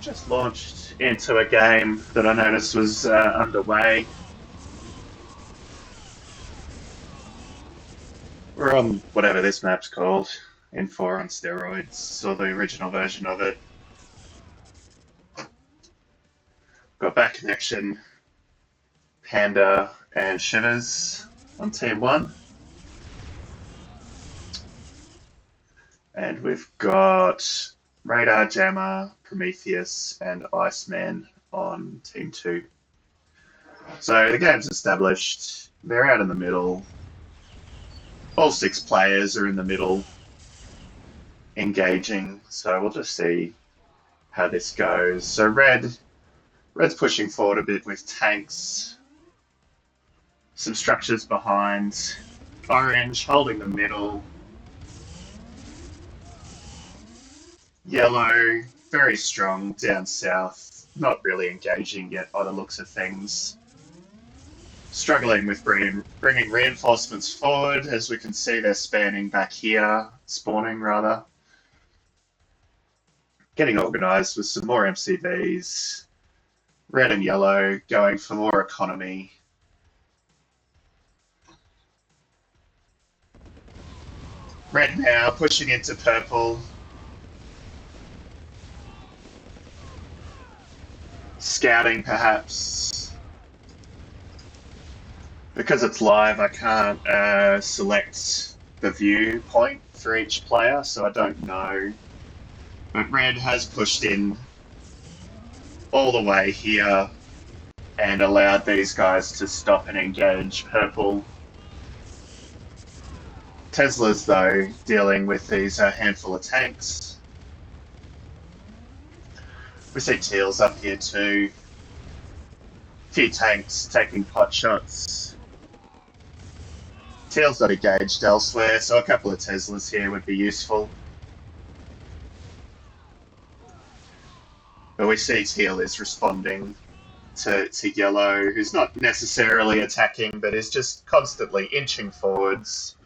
just launched into a game that I noticed was underway. We're on whatever this map's called, Infore on steroids, or the original version of it. Got Back Connection, Panda, and Shivers on Team 1. And we've got Radar Jammer, Prometheus, and Iceman on Team 2. So the game's established. They're out in the middle. All 6 players are in the middle, engaging. So we'll just see how this goes. So Red's pushing forward a bit with tanks. Some structures behind. Orange holding the middle. Yellow, very strong down south. Not really engaging yet by the looks of things. Struggling with bringing reinforcements forward. As we can see, they're spawning back here. Spawning, rather. Getting organised with some more MCVs. Red and yellow going for more economy. Red now pushing into purple. Scouting, perhaps. Because it's live, I can't select the viewpoint for each player, so I don't know. But Red has pushed in all the way here and allowed these guys to stop and engage purple. Tesla's, though, dealing with these handful of tanks. We see Teals up here too. A few tanks taking pot shots. Teal's not engaged elsewhere, so a couple of Teslas here would be useful. But we see Teal is responding to Yellow, who's not necessarily attacking, but is just constantly inching forwards.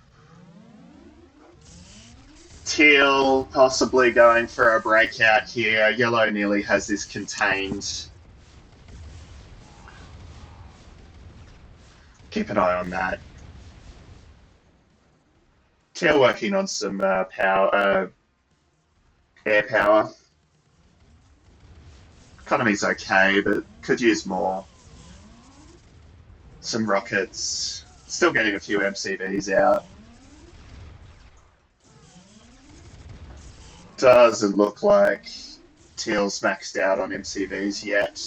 Teal possibly going for a breakout here. Yellow nearly has this contained. Keep an eye on that. Teal working on some air power. Economy's okay, but could use more. Some rockets. Still getting a few MCVs out. Doesn't look like Teal's maxed out on MCVs yet.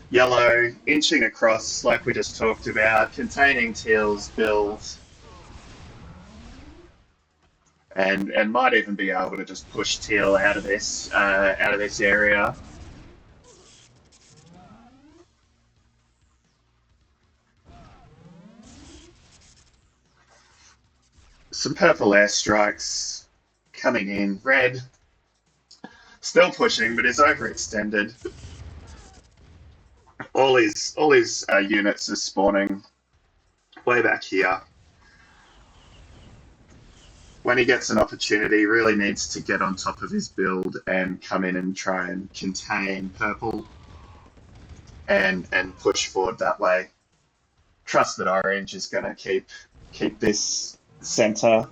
Yellow inching across, like we just talked about, containing Teal's build, and might even be able to just push Teal out of this area. Some purple airstrikes coming in. Red still pushing, but is overextended. All his units are spawning way back here. When he gets an opportunity, he really needs to get on top of his build and come in and try and contain purple and push forward that way. Trust that orange is going to keep this center.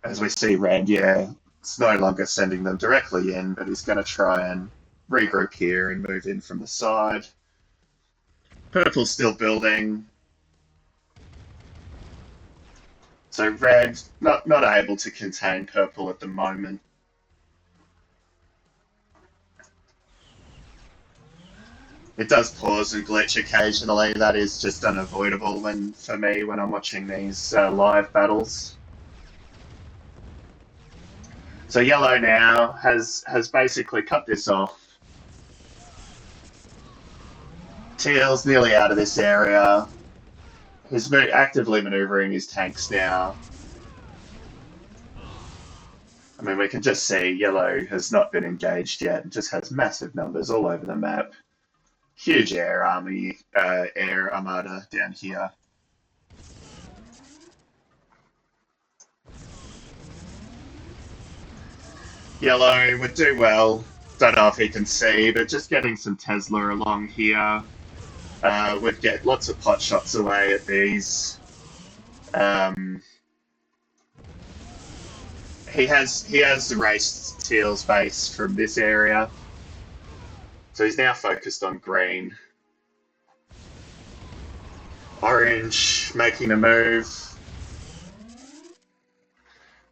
As we see red, it's no longer sending them directly in, but he's going to try and regroup here and move in from the side. Purple's still building. So red, not able to contain purple at the moment. It does pause and glitch occasionally. That is just unavoidable for me when I'm watching these live battles. So yellow now has basically cut this off. Teal's nearly out of this area. He's very actively manoeuvring his tanks now. I mean, we can just see yellow has not been engaged yet. It just has massive numbers all over the map. Huge air armada down here. Yellow would do well. Don't know if he can see, but just getting some Tesla along here would get lots of pot shots away at these. Um, he has erased Teal's base from this area, so he's now focused on green. Orange making a move.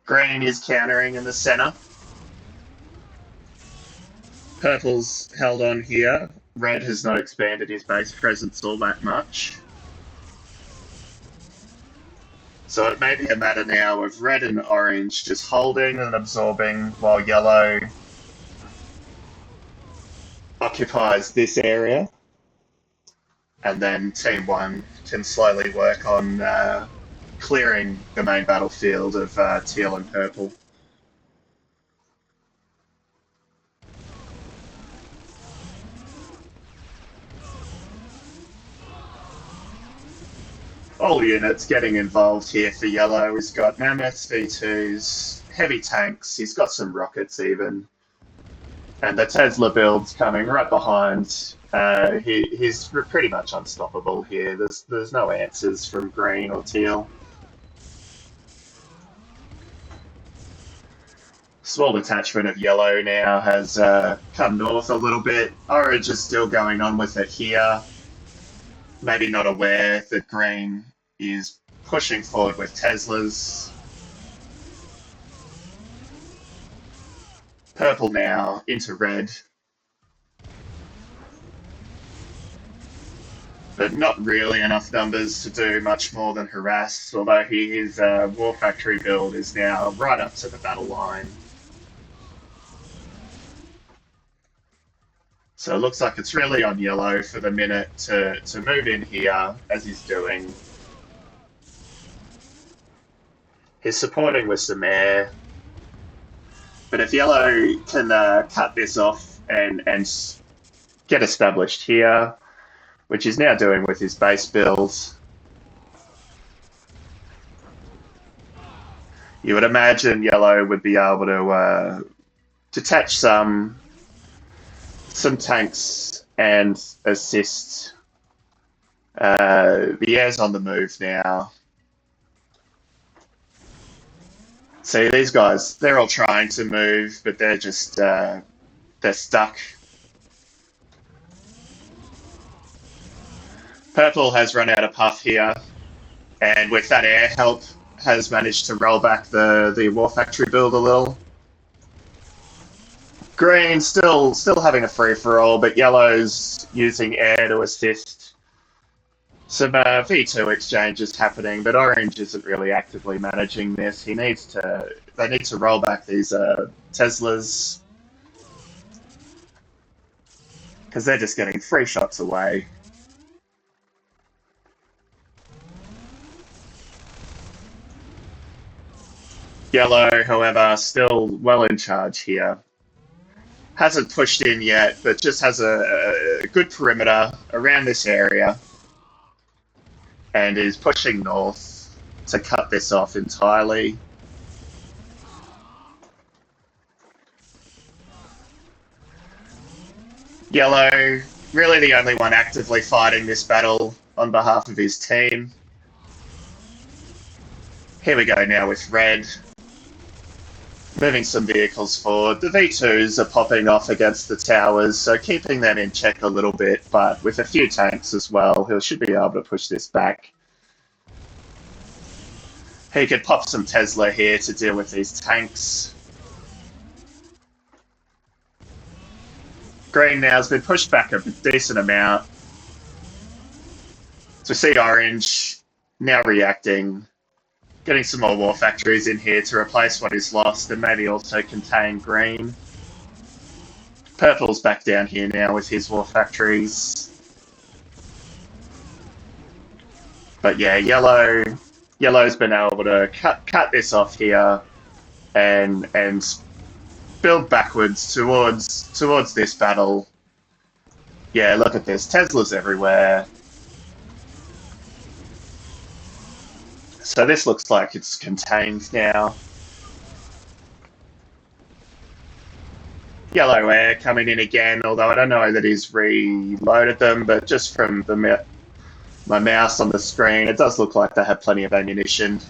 Green is countering in the center. Purple's held on here. Red has not expanded his base presence all that much. So it may be a matter now of red and orange just holding and absorbing while yellow occupies this area. And then Team 1 can slowly work on clearing the main battlefield of teal and purple. All units getting involved here for yellow. He's got mammoths, V2s, heavy tanks, he's got some rockets even. And the Tesla build's coming right behind. He's pretty much unstoppable here. There's no answers from green or teal. Small detachment of yellow now has come north a little bit. Orange is still going on with it here. Maybe not aware that green is pushing forward with Teslas. Purple now into red. But not really enough numbers to do much more than harass, although his War Factory build is now right up to the battle line. So it looks like it's really on yellow for the minute to move in here, as he's doing. He's supporting with some air. But if yellow can cut this off and get established here, which he's now doing with his base build, you would imagine yellow would be able to detach some tanks and assist. The air's on the move now. See, these guys, they're all trying to move, but they're just, they're stuck. Purple has run out of puff here, and with that air help, has managed to roll back the War Factory build a little. Green still having a free-for-all, but yellow's using air to assist. Some V2 exchanges happening, but orange isn't really actively managing this. They need to roll back these Teslas, because they're just getting 3 shots away. Yellow, however, still well in charge here. Hasn't pushed in yet, but just has a good perimeter around this area and is pushing north to cut this off entirely. Yellow, really the only one actively fighting this battle on behalf of his team. Here we go now with red. Moving some vehicles forward. The V2s are popping off against the towers, so keeping them in check a little bit, but with a few tanks as well, he should be able to push this back. He could pop some Tesla here to deal with these tanks. Green now has been pushed back a decent amount. So we see orange now reacting. Getting some more War Factories in here to replace what is lost and maybe also contain green. Purple's back down here now with his War Factories. But yeah, yellow's been able to cut this off here and build backwards towards this battle. Yeah, look at this. Teslas everywhere. So this looks like it's contained now. Yellow air coming in again, although I don't know that he's reloaded them, but just from my mouse on the screen, it does look like they have plenty of ammunition.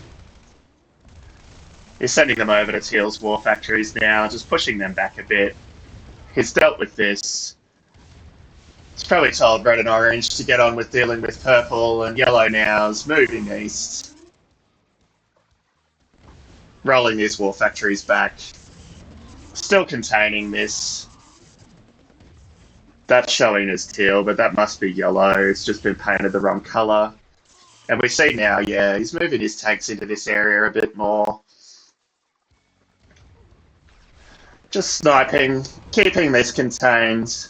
He's sending them over to Teal's war factories now, just pushing them back a bit. He's dealt with this. He's probably told red and orange to get on with dealing with purple, and yellow now is moving east. Rolling these war factories back. Still containing this. That's showing as teal, but that must be yellow. It's just been painted the wrong colour. And we see now, yeah, he's moving his tanks into this area a bit more. Just sniping, keeping this contained.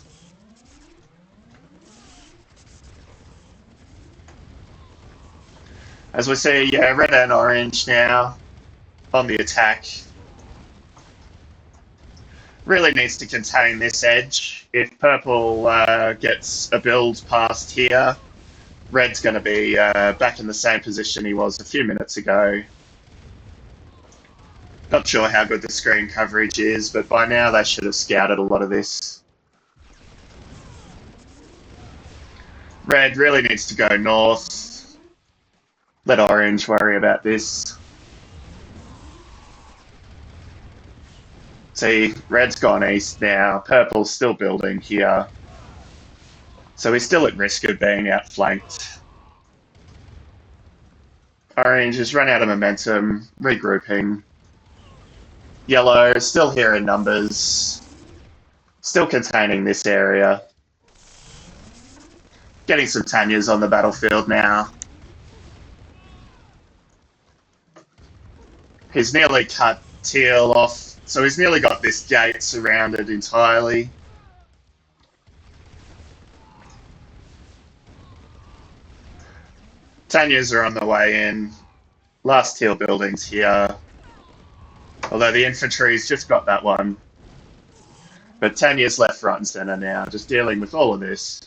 As we see, yeah, red and orange now on the attack. Really needs to contain this edge. If purple gets a build past here, red's going to be back in the same position he was a few minutes ago. Not sure how good the screen coverage is, but by now they should have scouted a lot of this. Red really needs to go north. Let orange worry about this. See, red's gone east now. Purple's still building here. So he's still at risk of being outflanked. Orange has run out of momentum, regrouping. Yellow, still here in numbers. Still containing this area. Getting some Tanyas on the battlefield now. He's nearly cut Teal off, so he's nearly got this gate surrounded entirely. Tanyas are on the way in. Last Teal building's here. Although the infantry's just got that one. But Tanya's left, right and centre now, just dealing with all of this.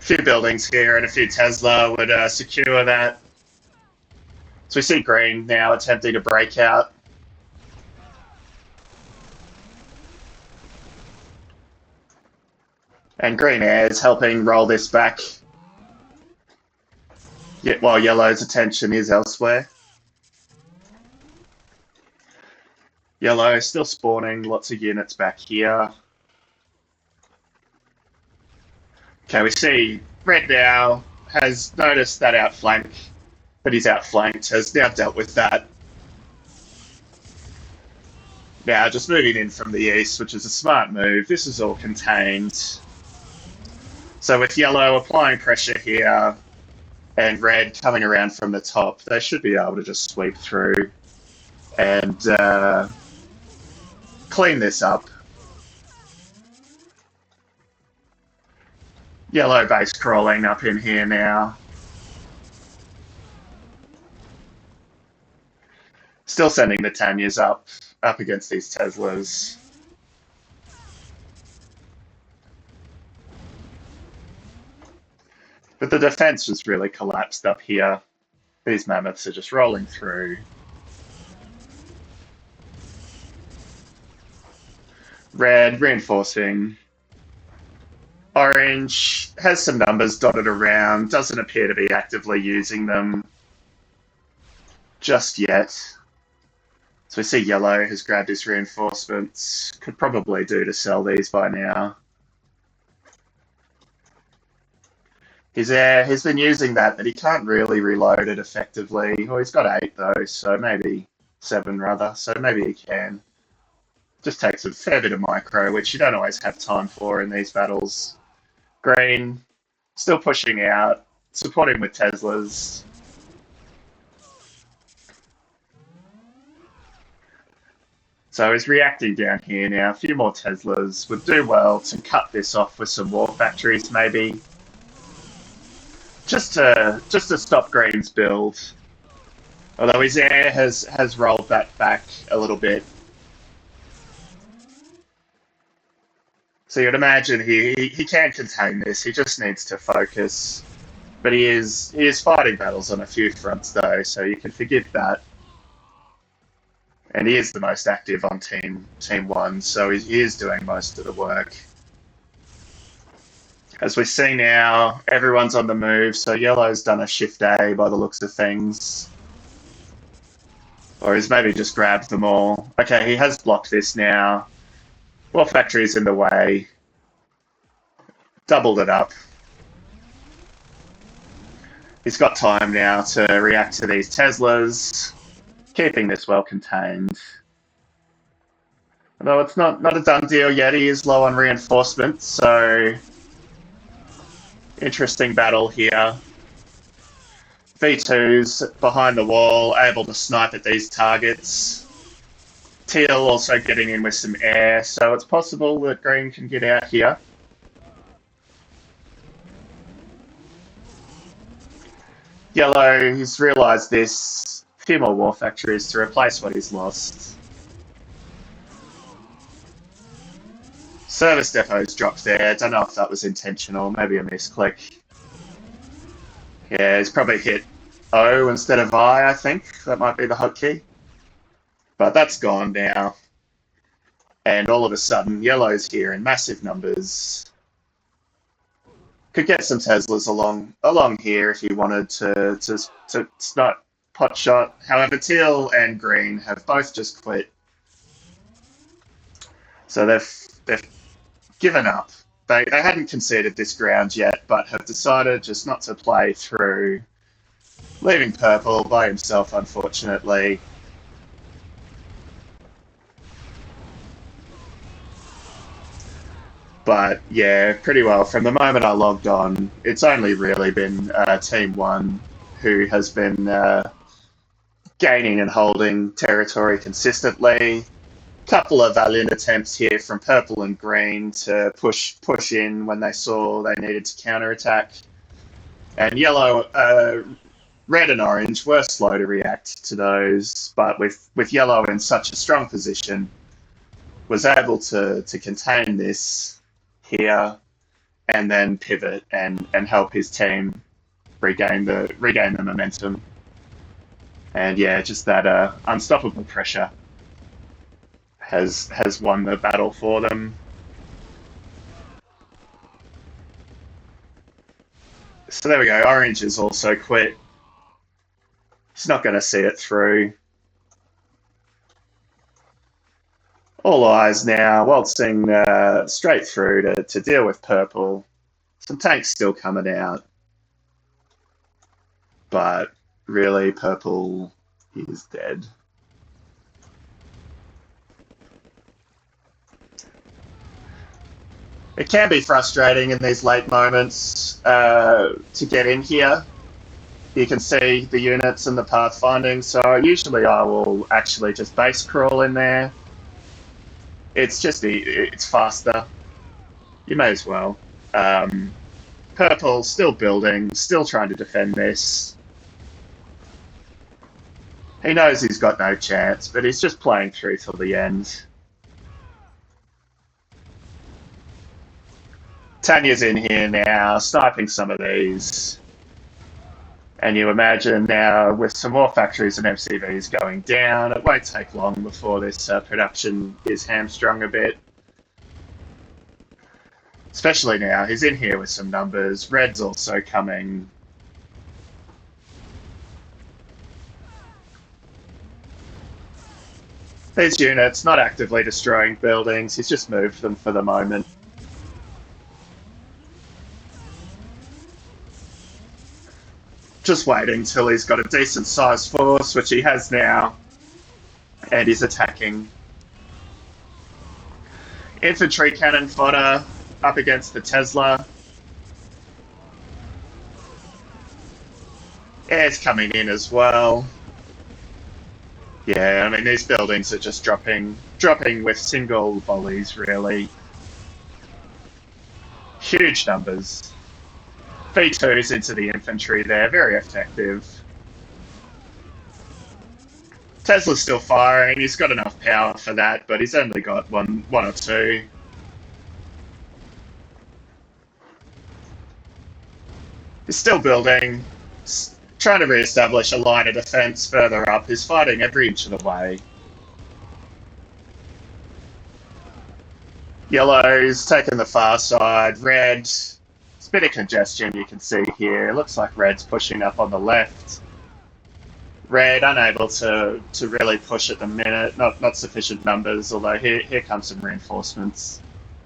A few buildings here and a few Tesla would secure that. So we see green now attempting to break out. And green air is helping roll this back. Yet while yellow's attention is elsewhere. Yellow still spawning lots of units back here. Okay, we see red now has noticed that outflank, but he's outflanked, has now dealt with that. Now just moving in from the east, which is a smart move. This is all contained. So with yellow applying pressure here, and red coming around from the top, they should be able to just sweep through and clean this up. Yellow base crawling up in here now. Still sending the Tanyas up against these Teslas. But the defense was really collapsed up here. These mammoths are just rolling through. Red reinforcing. Orange has some numbers dotted around, doesn't appear to be actively using them just yet. So we see yellow has grabbed his reinforcements. Could probably do to sell these by now. He's been using that, but he can't really reload it effectively. Well, he's got 8 though, so maybe 7 rather, so maybe he can. Just takes a fair bit of micro, which you don't always have time for in these battles. Green, still pushing out, supporting with Teslas. So he's reacting down here now. A few more Teslas would do well to cut this off with some war factories maybe. Just to stop Green's build. Although his air has rolled that back a little bit. So you'd imagine he can contain this, he just needs to focus. But he is fighting battles on a few fronts though, so you can forgive that. And he is the most active on Team 1, so he is doing most of the work. As we see now, everyone's on the move, so Yellow's done a shift A by the looks of things. Or he's maybe just grabbed them all. Okay, he has blocked this now. War Factory's in the way. Doubled it up. He's got time now to react to these Teslas, keeping this well contained. Although it's not a done deal yet, he is low on reinforcement, so interesting battle here. V2's behind the wall, able to snipe at these targets. Teal also getting in with some air, so it's possible that Green can get out here. Yellow, he's realised this. A few more war factories to replace what he's lost. Service depots dropped there. Don't know if that was intentional. Maybe a misclick. Yeah, he's probably hit O instead of I think. That might be the hotkey. But that's gone now. And all of a sudden, Yellow's here in massive numbers. Could get some Teslas along here if he wanted to start pot shot. However, Teal and Green have both just quit. So they've given up. They hadn't conceded this ground yet, but have decided just not to play through, leaving Purple by himself, unfortunately. But yeah, pretty well. From the moment I logged on, it's only really been Team 1 who has been gaining and holding territory consistently. Couple of valiant attempts here from Purple and Green to push in when they saw they needed to counterattack. And Yellow, Red and Orange were slow to react to those, but with Yellow in such a strong position, was able to contain this here and then pivot and help his team regain the momentum. And yeah, just that unstoppable pressure has won the battle for them. So there we go. Orange has also quit. He's not going to see it through. All eyes now, waltzing straight through to deal with Purple. Some tanks still coming out. But really, Purple is dead. It can be frustrating in these late moments to get in here. You can see the units and the pathfinding, so usually I will actually just base crawl in there. It's faster. You may as well. Purple still building, still trying to defend this. He knows he's got no chance, but he's just playing through till the end. Tanya's in here now, sniping some of these. And you imagine now, with some more factories and MCVs going down, it won't take long before this production is hamstrung a bit. Especially now, he's in here with some numbers. Red's also coming. These units, not actively destroying buildings, he's just moved them for the moment. Just waiting till he's got a decent sized force, which he has now, and he's attacking. Infantry cannon fodder up against the Tesla. Air's coming in as well. Yeah, I mean, these buildings are just dropping with single volleys, really. Huge numbers. V2s into the infantry there, very effective. Tesla's still firing, he's got enough power for that, but he's only got one or two. He's still building, trying to re-establish a line of defense further up. He's fighting every inch of the way. Yellow's taking the far side. Red, it's a bit of congestion you can see here. It looks like Red's pushing up on the left. Red unable to really push at the minute. Not sufficient numbers, although here comes some reinforcements.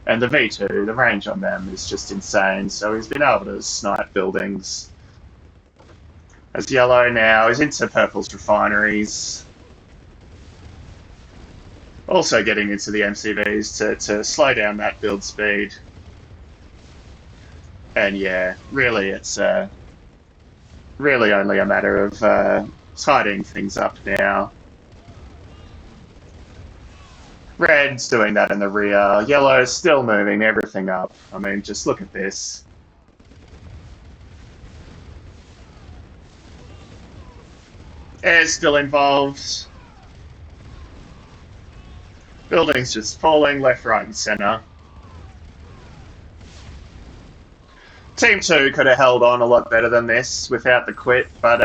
And the V2, the range on them is just insane. So he's been able to snipe buildings. As Yellow now is into Purple's refineries. Also getting into the MCVs to slow down that build speed. And yeah, really it's really only a matter of tidying things up now. Red's doing that in the rear. Yellow's still moving everything up. I mean, just look at this. Air's still involved. Buildings just falling left, right, and centre. Team 2 could have held on a lot better than this without the quit, but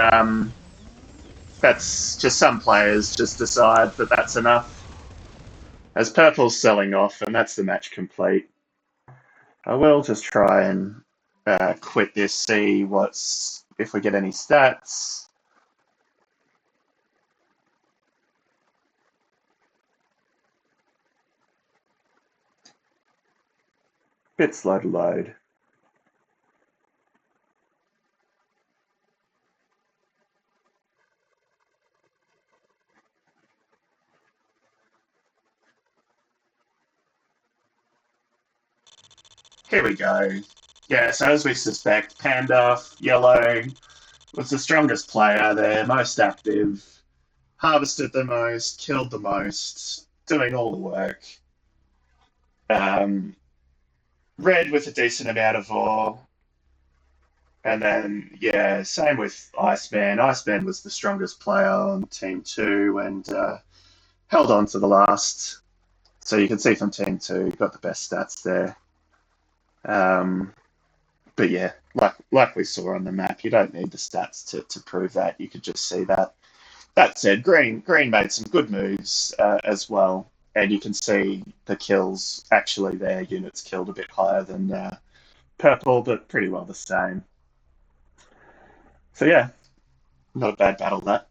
that's just some players just decide that that's enough. As Purple's selling off, and that's the match complete. I will just try and quit this, see if we get any stats. Bit slow to load. Here we go. Yeah, so as we suspect, Panda, Yellow, was the strongest player there, most active, harvested the most, killed the most, doing all the work. Red with a decent amount of ore. And then, yeah, same with Iceman. Iceman was the strongest player on Team 2 and held on to the last. So you can see from Team 2, got the best stats there. But yeah, like we saw on the map, you don't need the stats to prove that. You could just see that. That said, Green made some good moves as well, and you can see the kills actually their units killed a bit higher than Purple, but pretty well the same. So yeah, not a bad battle that.